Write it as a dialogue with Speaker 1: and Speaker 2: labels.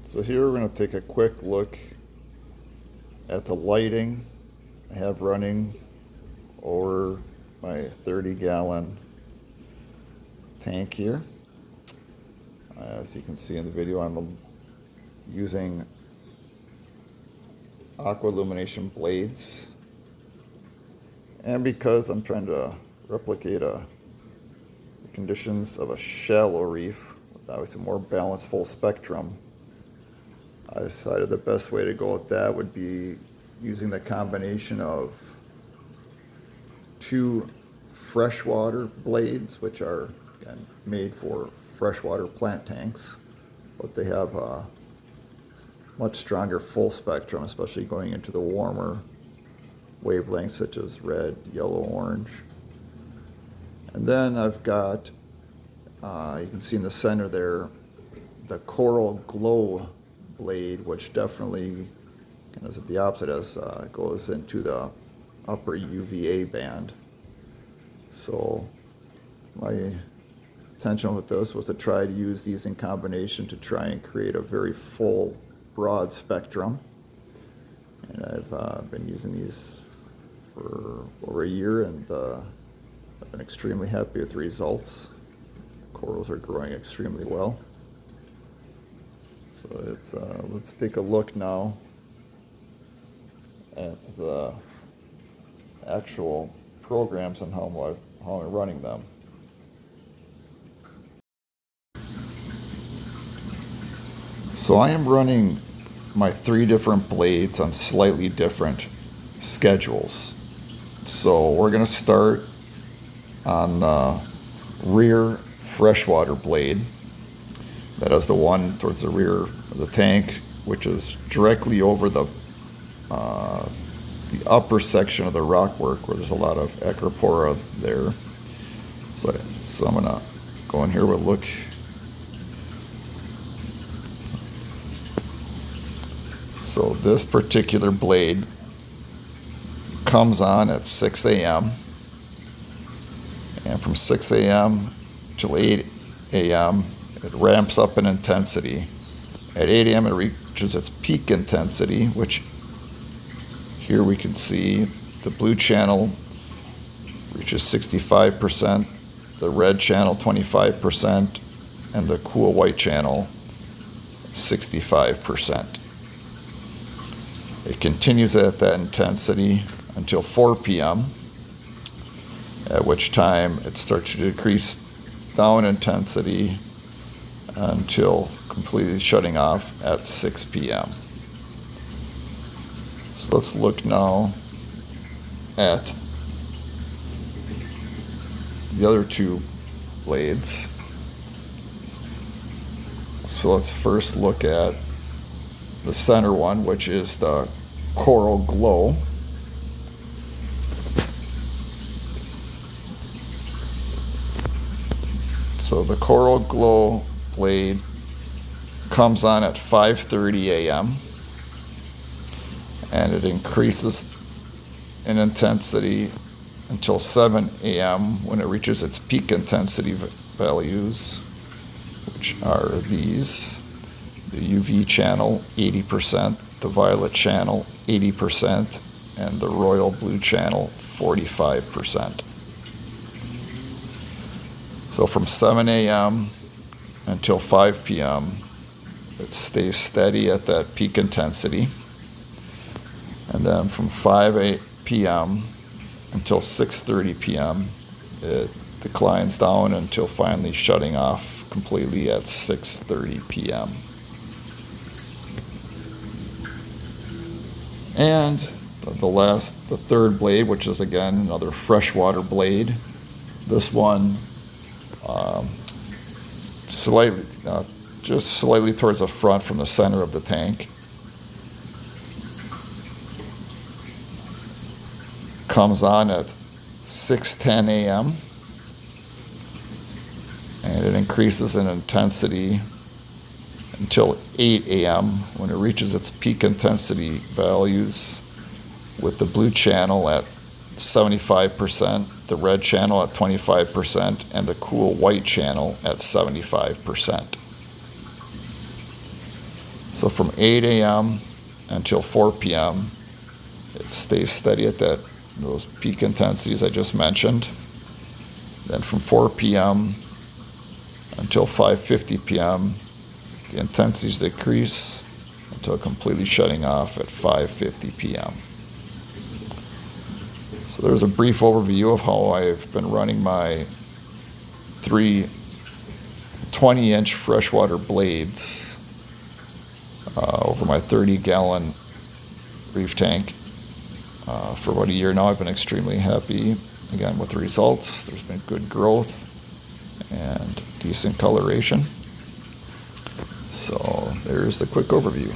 Speaker 1: So here we're going to take a quick look at the lighting I have running over my 30-gallon tank here. As you can see in the video, I'm using aqua illumination blades, and because I'm trying to replicate the conditions of a shallow reef with obviously more balanced full spectrum, I decided the best way to go with that would be using the combination of two freshwater blades, which are again made for freshwater plant tanks, but they have a much stronger full spectrum, especially going into the warmer wavelengths such as red, yellow, orange. And then I've got, you can see in the center there, the coral glow blade, which definitely kind of is the opposite, as goes into the upper UVA band. So my intention with this was to try to use these in combination to try and create a very full, broad spectrum. And I've been using these for over a year, and I've been extremely happy with the results. Corals are growing extremely well. So let's take a look now at the actual programs and how I'm running them. So I am running my 3 different blades on slightly different schedules. So we're going to start on the rear freshwater blade. That is the one towards the rear of the tank, which is directly over the upper section of the rockwork where there's a lot of Acropora there. So I'm gonna go in here with a look. So this particular blade comes on at 6 a.m. and from 6 a.m. till 8 a.m. it ramps up in intensity. At 8 a.m. it reaches its peak intensity, which here we can see the blue channel reaches 65%, the red channel 25%, and the cool white channel 65%. It continues at that intensity until 4 p.m., at which time it starts to decrease down intensity until completely shutting off at 6 p.m. So let's look now at the other 2 blades. So let's first look at the center one, which is the coral glow. So the coral glow blade comes on at 5:30 a.m. and it increases in intensity until 7 a.m. when it reaches its peak intensity values, which are these: the UV channel 80%, the violet channel 80%, and the royal blue channel 45%. So from 7 a.m. until 5 p.m., it stays steady at that peak intensity. And then from 5 p.m. until 6:30 p.m., it declines down until finally shutting off completely at 6:30 p.m. And the third blade, which is again another freshwater blade. This one just slightly towards the front from the center of the tank, comes on at 6:10 a.m. and it increases in intensity until 8 a.m. when it reaches its peak intensity values, with the blue channel at 75%, the red channel at 25%, and the cool white channel at 75%. So from 8 a.m. until 4 p.m., it stays steady at those peak intensities I just mentioned. Then from 4 p.m. until 5:50 p.m., the intensities decrease until completely shutting off at 5:50 p.m. So there's a brief overview of how I've been running my 3 20-inch freshwater blades over my 30-gallon reef tank for about a year now. I've been extremely happy, again, with the results. There's been good growth and decent coloration. So there's the quick overview.